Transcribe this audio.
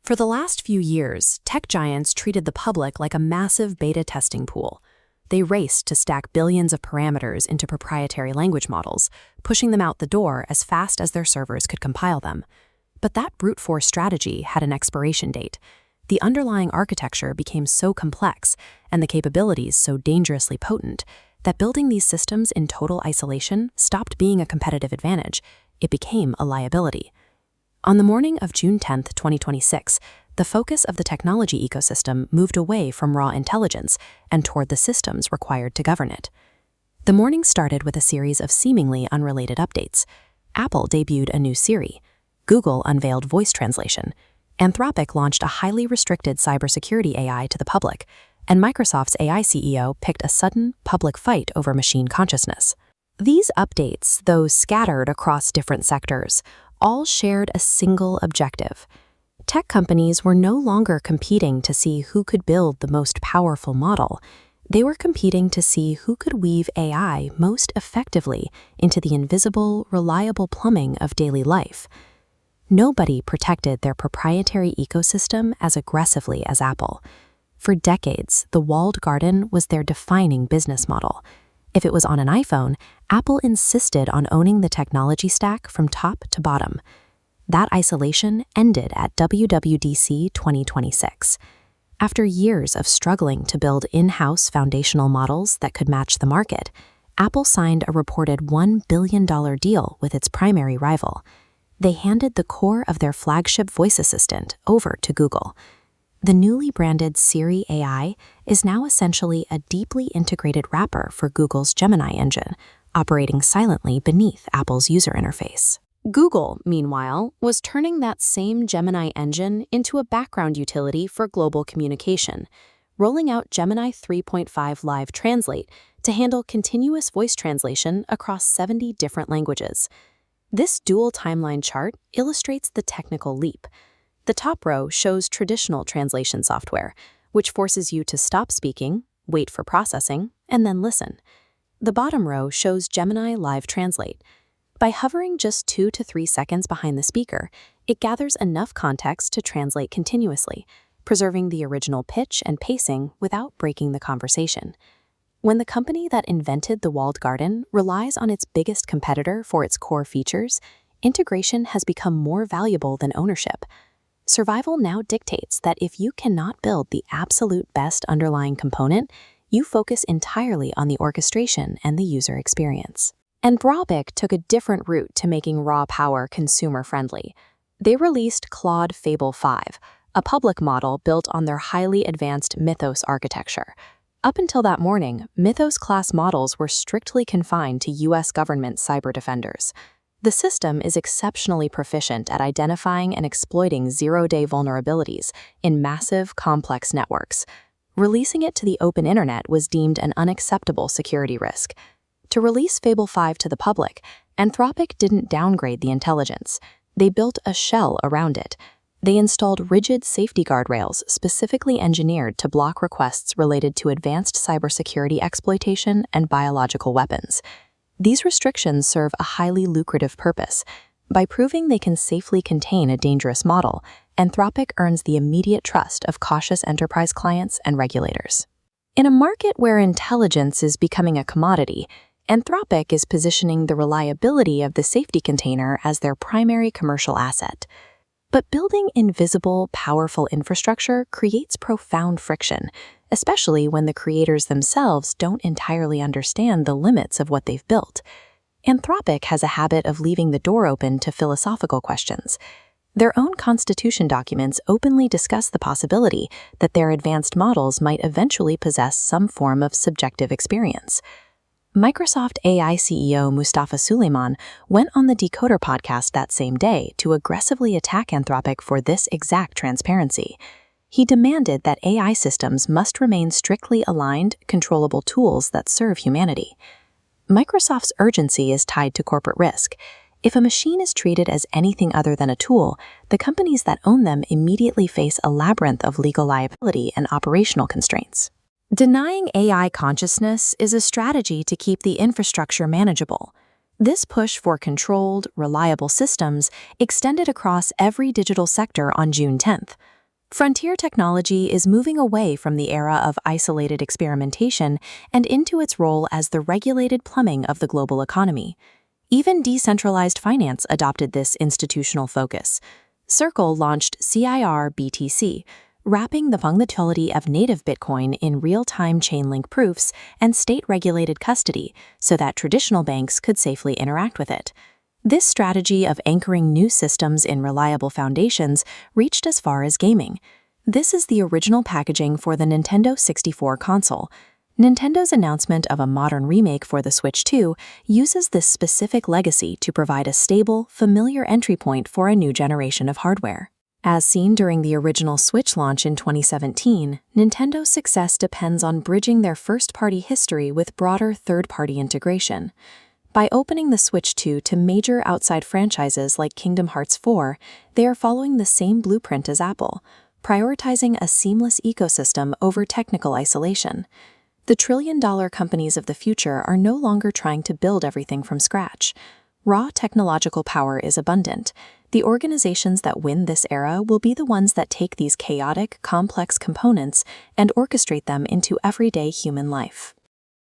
For the last few years, tech giants treated the public like a massive beta testing pool. They raced to stack billions of parameters into proprietary language models, pushing them out the door as fast as their servers could compile them. But that brute force strategy had an expiration date. The underlying architecture became so complex and the capabilities so dangerously potent that building these systems in total isolation stopped being a competitive advantage. It became a liability. On the morning of June 10, 2026, the focus of the technology ecosystem moved away from raw intelligence and toward the systems required to govern it. The morning started with a series of seemingly unrelated updates. Apple debuted a new Siri, Google unveiled voice translation, Anthropic launched a highly restricted cybersecurity AI to the public, and Microsoft's AI CEO picked a sudden, public fight over machine consciousness. These updates, though scattered across different sectors, all shared a single objective. Tech companies were no longer competing to see who could build the most powerful model. They were competing to see who could weave AI most effectively into the invisible, reliable plumbing of daily life. Nobody protected their proprietary ecosystem as aggressively as Apple. For decades, the walled garden was their defining business model. If it was on an iPhone, Apple insisted on owning the technology stack from top to bottom. That isolation ended at WWDC 2026. After years of struggling to build in-house foundational models that could match the market, Apple signed a reported $1 billion deal with its primary rival. They handed the core of their flagship voice assistant over to Google. The newly branded Siri AI is now essentially a deeply integrated wrapper for Google's Gemini engine, operating silently beneath Apple's user interface. Google, meanwhile, was turning that same Gemini engine into a background utility for global communication, rolling out Gemini 3.5 Live Translate to handle continuous voice translation across 70 different languages. This dual timeline chart illustrates the technical leap. The top row shows traditional translation software, which forces you to stop speaking, wait for processing, and then listen. The bottom row shows Gemini Live Translate. By hovering just 2 to 3 seconds behind the speaker, it gathers enough context to translate continuously, preserving the original pitch and pacing without breaking the conversation. When the company that invented the walled garden relies on its biggest competitor for its core features, integration has become more valuable than ownership. Survival now dictates that if you cannot build the absolute best underlying component, you focus entirely on the orchestration and the user experience. Anthropic took a different route to making raw power consumer-friendly. They released Claude Fable 5, a public model built on their highly advanced Mythos architecture. Up until that morning, Mythos-class models were strictly confined to U.S. government cyber defenders. The system is exceptionally proficient at identifying and exploiting zero-day vulnerabilities in massive, complex networks. Releasing it to the open internet was deemed an unacceptable security risk. To release Fable 5 to the public, Anthropic didn't downgrade the intelligence. They built a shell around it. They installed rigid safety guardrails specifically engineered to block requests related to advanced cybersecurity exploitation and biological weapons. These restrictions serve a highly lucrative purpose. By proving they can safely contain a dangerous model, Anthropic earns the immediate trust of cautious enterprise clients and regulators. In a market where intelligence is becoming a commodity, Anthropic is positioning the reliability of the safety container as their primary commercial asset. But building invisible, powerful infrastructure creates profound friction, especially when the creators themselves don't entirely understand the limits of what they've built. Anthropic has a habit of leaving the door open to philosophical questions. Their own constitution documents openly discuss the possibility that their advanced models might eventually possess some form of subjective experience. Microsoft AI CEO Mustafa Suleyman went on the Decoder podcast that same day to aggressively attack Anthropic for this exact transparency. He demanded that AI systems must remain strictly aligned, controllable tools that serve humanity. Microsoft's urgency is tied to corporate risk. If a machine is treated as anything other than a tool, the companies that own them immediately face a labyrinth of legal liability and operational constraints. Denying AI consciousness is a strategy to keep the infrastructure manageable. This push for controlled, reliable systems extended across every digital sector on June 10th. Frontier technology is moving away from the era of isolated experimentation and into its role as the regulated plumbing of the global economy. Even decentralized finance adopted this institutional focus. Circle launched CIR-BTC, wrapping the volatility of native Bitcoin in real-time chain-link proofs and state-regulated custody so that traditional banks could safely interact with it. This strategy of anchoring new systems in reliable foundations reached as far as gaming. This is the original packaging for the Nintendo 64 console. Nintendo's announcement of a modern remake for the Switch 2 uses this specific legacy to provide a stable, familiar entry point for a new generation of hardware. As seen during the original Switch launch in 2017, Nintendo's success depends on bridging their first-party history with broader third-party integration. By opening the Switch 2 to major outside franchises like Kingdom Hearts 4, they are following the same blueprint as Apple, prioritizing a seamless ecosystem over technical isolation. The trillion-dollar companies of the future are no longer trying to build everything from scratch. Raw technological power is abundant. The organizations that win this era will be the ones that take these chaotic, complex components and orchestrate them into everyday human life.